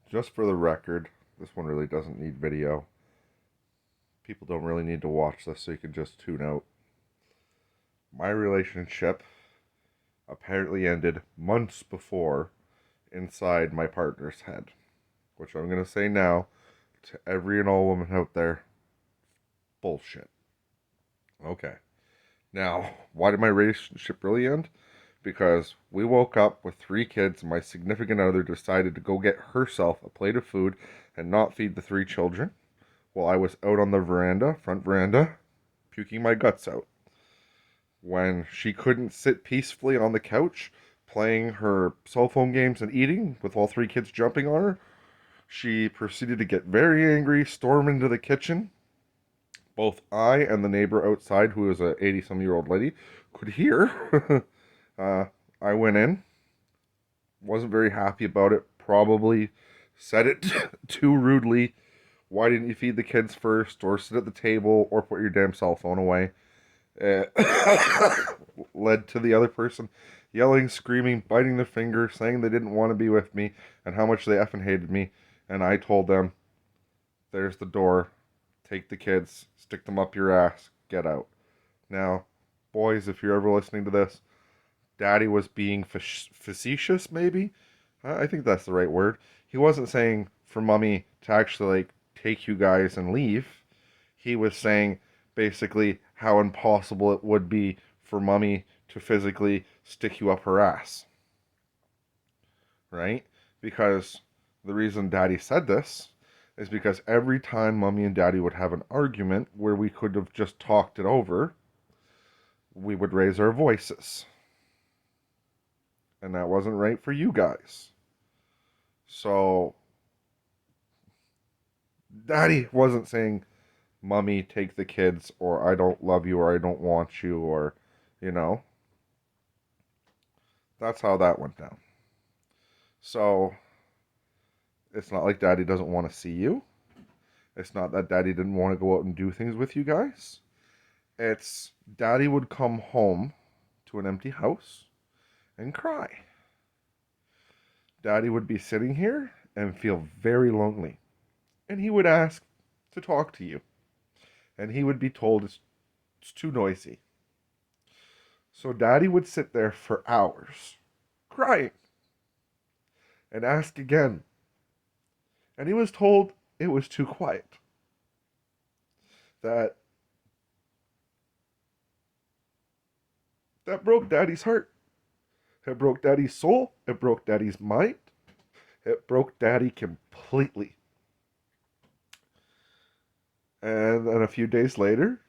Just for the record, this one really doesn't need video. People don't really need to watch this, so you can just tune out. My relationship apparently ended months before inside my partner's head, which I'm going to say now to every and all woman out there, bullshit. Okay. Now, why did my relationship really end? Because we woke up with three kids, and my significant other decided to go get herself a plate of food and not feed the three children while I was out on the veranda, front veranda, puking my guts out. When she couldn't sit peacefully on the couch playing her cell phone games and eating with all three kids jumping on her, she proceeded to get very angry, storm into the kitchen. Both I and the neighbor outside, who is a 80-some-year-old lady, could hear. uh, I went in, wasn't very happy about it, probably said it too rudely. Why didn't you feed the kids first, or sit at the table, or put your damn cell phone away? Uh, led to the other person yelling, screaming, biting their finger, saying they didn't want to be with me, and how much they effing hated me. And I told them, there's the door. Take the kids, stick them up your ass, get out. Now, boys, if you're ever listening to this, Daddy was being facetious, maybe? I think that's the right word. He wasn't saying for Mummy to actually, like, take you guys and leave. He was saying, basically, how impossible it would be for Mummy to physically stick you up her ass. Right? Because the reason Daddy said this is because every time Mummy and Daddy would have an argument where we could have just talked it over, we would raise our voices. And that wasn't right for you guys. So, Daddy wasn't saying, Mummy, take the kids, or I don't love you, or I don't want you, or, you know. That's how that went down. So, it's not like Daddy doesn't want to see you. It's not that Daddy didn't want to go out and do things with you guys. It's Daddy would come home to an empty house and cry. Daddy would be sitting here and feel very lonely. And he would ask to talk to you. And he would be told it's too noisy. So Daddy would sit there for hours, crying, and ask again. And he was told it was too quiet. That that broke Daddy's heart. It broke Daddy's soul. It broke Daddy's mind. It broke Daddy completely. And then a few days later,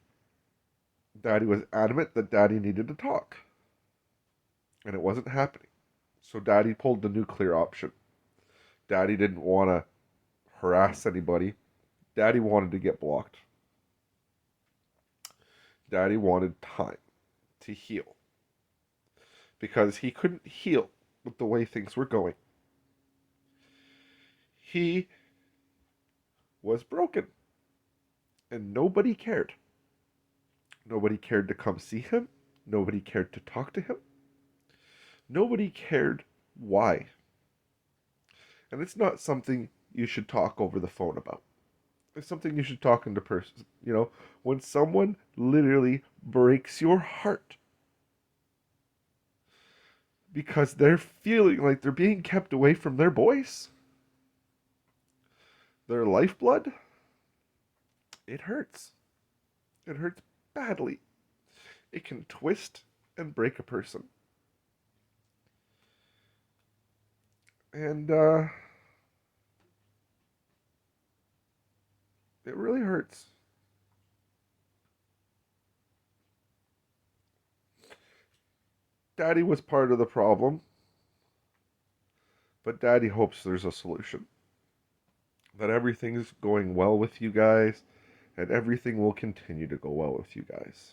Daddy was adamant that Daddy needed to talk. And it wasn't happening. So Daddy pulled the nuclear option. Daddy didn't want to harass anybody. Daddy wanted to get blocked. Daddy wanted time to heal. Because he couldn't heal with the way things were going. He was broken. And nobody cared. Nobody cared to come see him. Nobody cared to talk to him. Nobody cared why. And it's not something you should talk over the phone about. It's something you should talk into person. You know, when someone literally breaks your heart because they're feeling like they're being kept away from their boys, their lifeblood, it hurts. It hurts badly. It can twist and break a person. And it really hurts. Daddy was part of the problem, but Daddy hopes there's a solution. That everything's going well with you guys, and everything will continue to go well with you guys.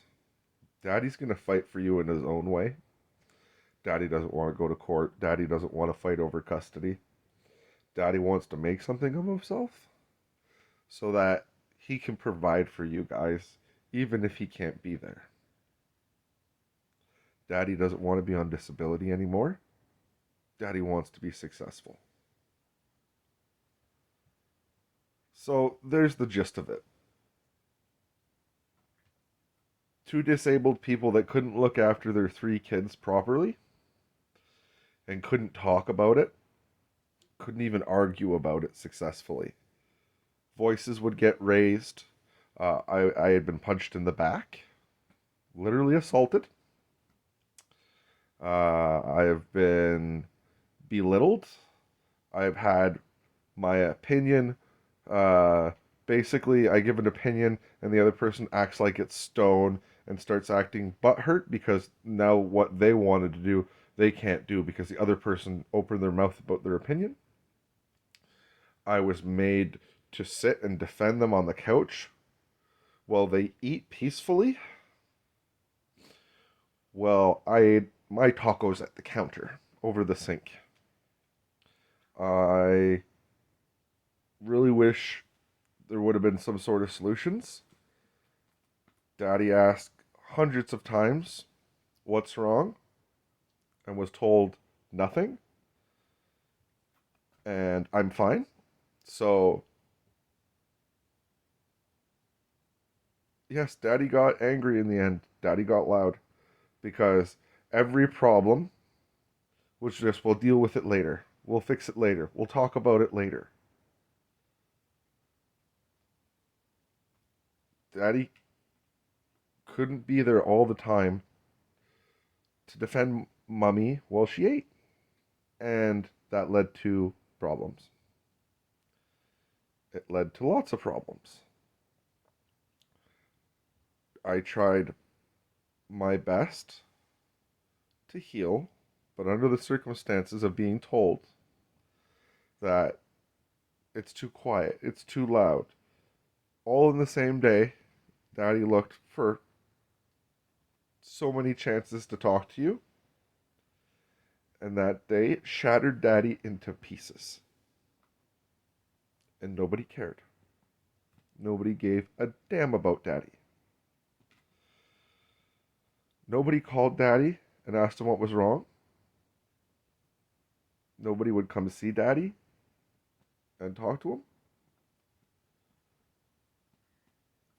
Daddy's going to fight for you in his own way. Daddy doesn't want to go to court. Daddy doesn't want to fight over custody. Daddy wants to make something of himself so that he can provide for you guys, even if he can't be there. Daddy doesn't want to be on disability anymore. Daddy wants to be successful. So there's the gist of it. Two disabled people that couldn't look after their three kids properly and couldn't talk about it, couldn't even argue about it successfully. Voices would get raised. I had been punched in the back, literally assaulted. I have been belittled. I've had my opinion. Basically, I give an opinion, and the other person acts like it's stone and starts acting butthurt because now what they wanted to do, they can't do because the other person opened their mouth about their opinion. I was made to sit and defend them on the couch while they eat peacefully. Well, I ate my tacos at the counter over the sink. I really wish there would have been some sort of solutions. Daddy asked hundreds of times, "What's wrong?" and was told nothing. And I'm fine. So, yes, Daddy got angry in the end. Daddy got loud because every problem was just, we'll deal with it later. We'll fix it later. We'll talk about it later. Daddy couldn't be there all the time to defend Mummy while she ate. And that led to problems. It led to lots of problems. I tried my best to heal, but under the circumstances of being told that it's too quiet, it's too loud, all in the same day, Daddy looked for so many chances to talk to you, and that day shattered Daddy into pieces. And nobody cared. Nobody gave a damn about Daddy. Nobody called Daddy and asked him what was wrong. Nobody would come see Daddy and talk to him.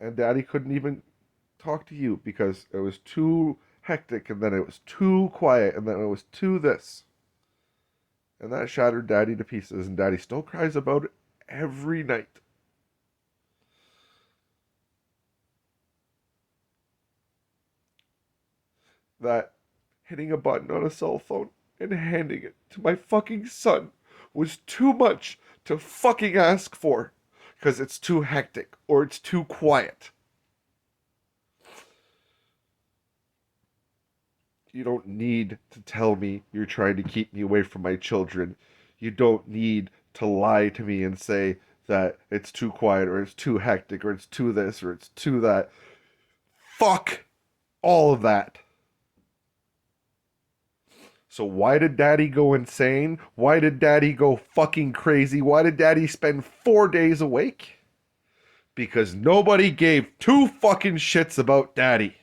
And Daddy couldn't even talk to you because it was too hectic, and then it was too quiet, and then it was too this. And that shattered Daddy to pieces, and Daddy still cries about it every night. That hitting a button on a cell phone and handing it to my fucking son was too much to fucking ask for because it's too hectic or it's too quiet. You don't need to tell me you're trying to keep me away from my children. You don't need to lie to me and say that it's too quiet or it's too hectic or it's too this or it's too that. Fuck all of that. So why did Daddy go insane? Why did Daddy go fucking crazy? Why did Daddy spend 4 days awake? Because nobody gave two fucking shits about Daddy.